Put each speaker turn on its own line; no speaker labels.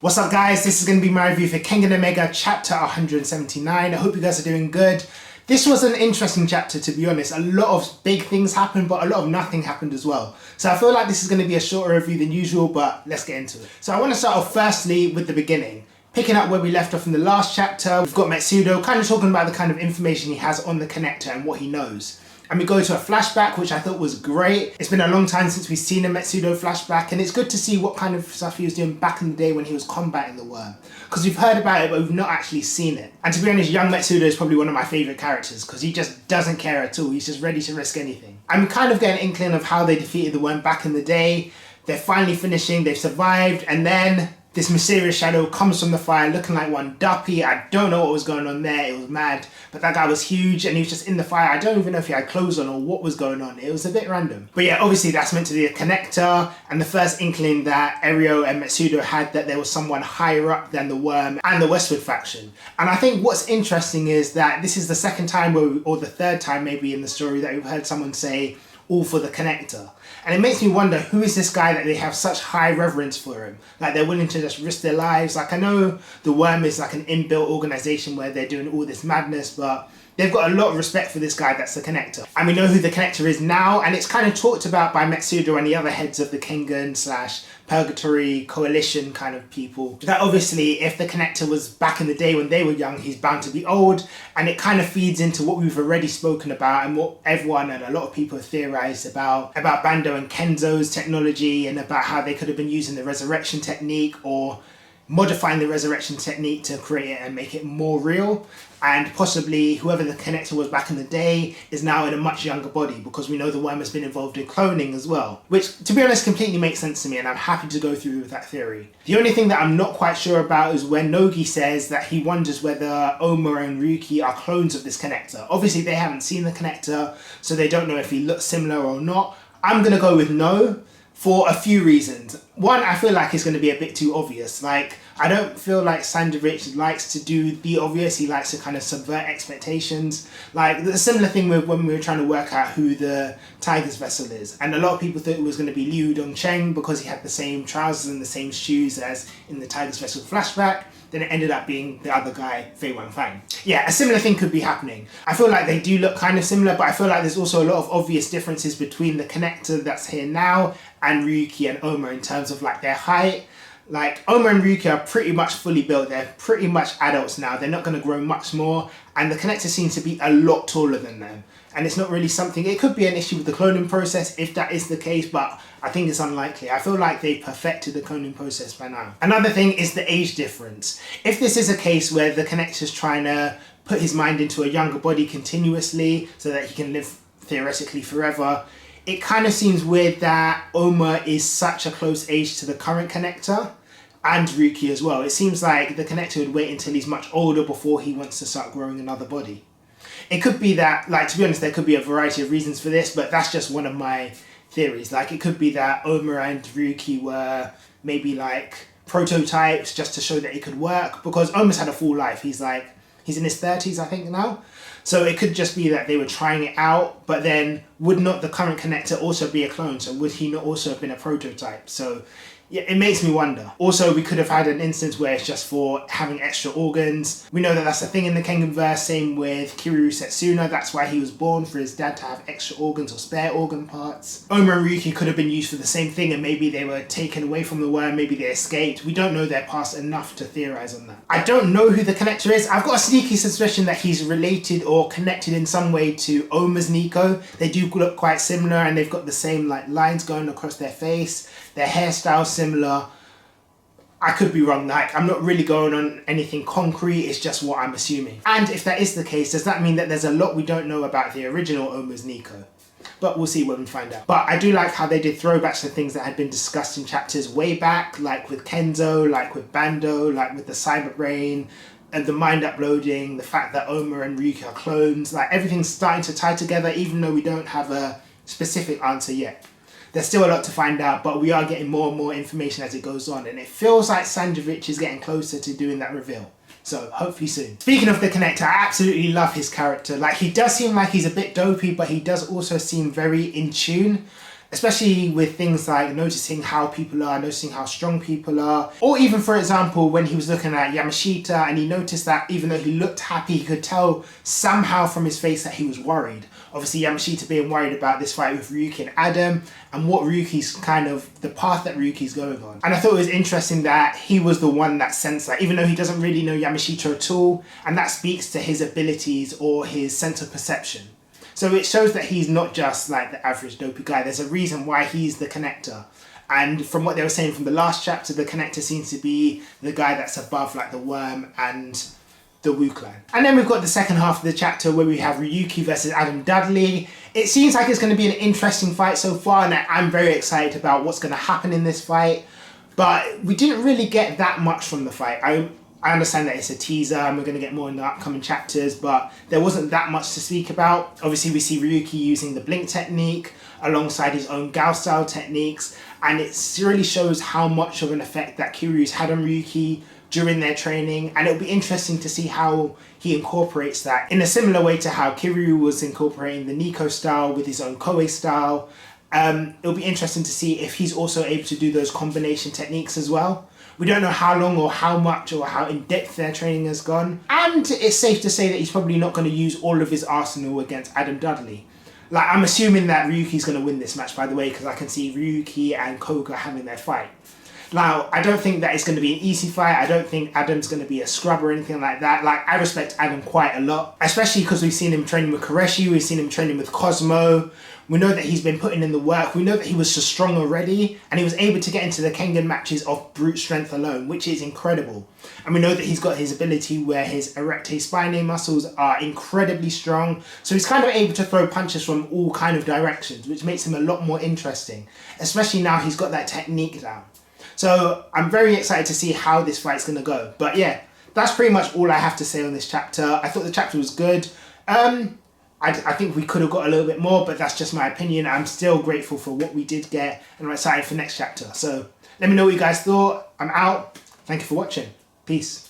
What's up guys, this is going to be my review for Kengan Omega chapter 179. I hope you guys are doing good. This was an interesting chapter, to be honest. A lot of big things happened, but a lot of nothing happened as well. So I feel like this is going to be a shorter review than usual, but let's get into it. So I want to start off firstly with the beginning. Picking up where we left off in the last chapter, we've got Metsudo kind of talking about the kind of information he has on the connector and what he knows. And we go to a flashback, which I thought was great. It's been a long time since we've seen a Metsudo flashback, and it's good to see what kind of stuff he was doing back in the day when he was combating the worm. Because we've heard about it, but we've not actually seen it. And to be honest, young Metsudo is probably one of my favourite characters, because he just doesn't care at all. He's just ready to risk anything. I'm kind of getting an inkling of how they defeated the worm back in the day. They're finally finishing, they've survived, and then this mysterious shadow comes from the fire looking like one duppy. I don't know what was going on there, it was mad. But that guy was huge and he was just in the fire. I don't even know if he had clothes on or what was going on. It was a bit random. But yeah, obviously that's meant to be a connector, and the first inkling that Eryo and Metsudo had that there was someone higher up than the worm and the Westward faction. And I think what's interesting is that this is the second time, or the third time maybe in the story, that we've heard someone say, all for the connector. And it makes me wonder, who is this guy that they have such high reverence for him? Like they're willing to just risk their lives. Like I know the worm is like an inbuilt organization where they're doing all this madness, but they've got a lot of respect for this guy that's the connector. And we know who the connector is now, and it's kind of talked about by Metsudo and the other heads of the Kengan / Purgatory Coalition kind of people. That obviously, if the connector was back in the day when they were young, he's bound to be old, and it kind of feeds into what we've already spoken about and what everyone and a lot of people have theorized about Bando and Kenzo's technology, and about how they could have been using the resurrection technique or modifying the resurrection technique to create it and make it more real. And possibly whoever the connector was back in the day is now in a much younger body, because we know the worm has been involved in cloning as well. Which, to be honest, completely makes sense to me, and I'm happy to go through with that theory. The only thing that I'm not quite sure about is when Nogi says that he wonders whether Oma and Ryuki are clones of this connector. Obviously they haven't seen the connector, so they don't know if he looks similar or not. I'm gonna go with no, for a few reasons. One, I feel like it's going to be a bit too obvious. Like, I don't feel like Sandovich likes to do the obvious. He likes to kind of subvert expectations. Like, the similar thing with when we were trying to work out who the Tiger's vessel is. And a lot of people thought it was going to be Liu Dongcheng because he had the same trousers and the same shoes as in the Tiger's vessel flashback. Then it ended up being the other guy, Fei Wanfang. Yeah, a similar thing could be happening. I feel like they do look kind of similar, but I feel like there's also a lot of obvious differences between the connector that's here now and Ryuki and Oma in terms of like their height. Like Oma and Ryuki are pretty much fully built. They're pretty much adults now. They're not going to grow much more. And the connector seems to be a lot taller than them. And it's not really something, it could be an issue with the cloning process if that is the case, but I think it's unlikely. I feel like they've perfected the cloning process by now. Another thing is the age difference. If this is a case where the connector's trying to put his mind into a younger body continuously so that he can live theoretically forever, it kind of seems weird that Oma is such a close age to the current connector and Ryuki as well. It seems like the connector would wait until he's much older before he wants to start growing another body. It could be that, like, to be honest, there could be a variety of reasons for this, but that's just one of my theories. Like, it could be that Oma and Ryuki were maybe like prototypes just to show that it could work, because Oma's had a full life. He's in his 30s, I think, now. So it could just be that they were trying it out, but then would not the current connector also be a clone? So would he not also have been a prototype? So yeah, it makes me wonder. Also, we could have had an instance where it's just for having extra organs. We know that that's a thing in the Kengan verse, same with Kiryu Setsuna. That's why he was born, for his dad to have extra organs or spare organ parts. Oma and Ryuki could have been used for the same thing, and maybe they were taken away from the worm, maybe they escaped. We don't know their past enough to theorize on that. I don't know who the connector is. I've got a sneaky suspicion that he's related or connected in some way to Oma's Nico. They do look quite similar, and they've got the same like lines going across their face. Their hairstyle's similar. I could be wrong, like I'm not really going on anything concrete, it's just what I'm assuming. And if that is the case, does that mean that there's a lot we don't know about the original Oma's Nico? But we'll see when we find out. But I do like how they did throwbacks to things that had been discussed in chapters way back, like with Kenzo, like with Bando, like with the cyber brain, and the mind uploading, the fact that Oma and Ryuki are clones. Like everything's starting to tie together, even though we don't have a specific answer yet. There's still a lot to find out, but we are getting more and more information as it goes on, and it feels like Sandovich is getting closer to doing that reveal. So hopefully soon. Speaking of the connector, I absolutely love his character. Like, he does seem like he's a bit dopey, but he does also seem very in tune. especially with things like noticing how people are, noticing how strong people are. Or even, for example, when he was looking at Yamashita and he noticed that even though he looked happy, he could tell somehow from his face that he was worried. Obviously, Yamashita being worried about this fight with Ryuki and Adam and what Ryuki's kind of, the path that Ryuki's going on. And I thought it was interesting that he was the one that sensed that, even though he doesn't really know Yamashita at all, and that speaks to his abilities or his sense of perception. So it shows that he's not just like the average dopey guy. There's a reason why he's the connector. And from what they were saying from the last chapter, the connector seems to be the guy that's above like the Worm and the Wu Clan. And then we've got the second half of the chapter where we have Ryuki versus Adam Dudley. It seems like it's going to be an interesting fight so far, and I'm very excited about what's going to happen in this fight. But we didn't really get that much from the fight. I understand that it's a teaser and we're going to get more in the upcoming chapters, but there wasn't that much to speak about. Obviously, we see Ryuki using the blink technique alongside his own Gao style techniques, and it really shows how much of an effect that Kiryu's had on Ryuki during their training, and it'll be interesting to see how he incorporates that in a similar way to how Kiryu was incorporating the Nico style with his own Koei style. It'll be interesting to see if he's also able to do those combination techniques as well. We don't know how long or how much or how in-depth their training has gone. And it's safe to say that he's probably not going to use all of his arsenal against Adam Dudley. Like, I'm assuming that Ryuki's going to win this match, by the way, because I can see Ryuki and Koga having their fight. Now, I don't think that it's going to be an easy fight. I don't think Adam's going to be a scrub or anything like that. Like, I respect Adam quite a lot, especially because we've seen him training with Koreshi, we've seen him training with Cosmo. We know that he's been putting in the work. We know that he was so strong already, and he was able to get into the Kengan matches off brute strength alone, which is incredible. And we know that he's got his ability where his erector spinae muscles are incredibly strong. So he's kind of able to throw punches from all kind of directions, which makes him a lot more interesting, especially now he's got that technique down. So I'm very excited to see how this fight's going to go. But yeah, that's pretty much all I have to say on this chapter. I thought the chapter was good. I think we could have got a little bit more, but that's just my opinion. I'm still grateful for what we did get, and I'm excited for next chapter. So let me know what you guys thought. I'm out. Thank you for watching. Peace.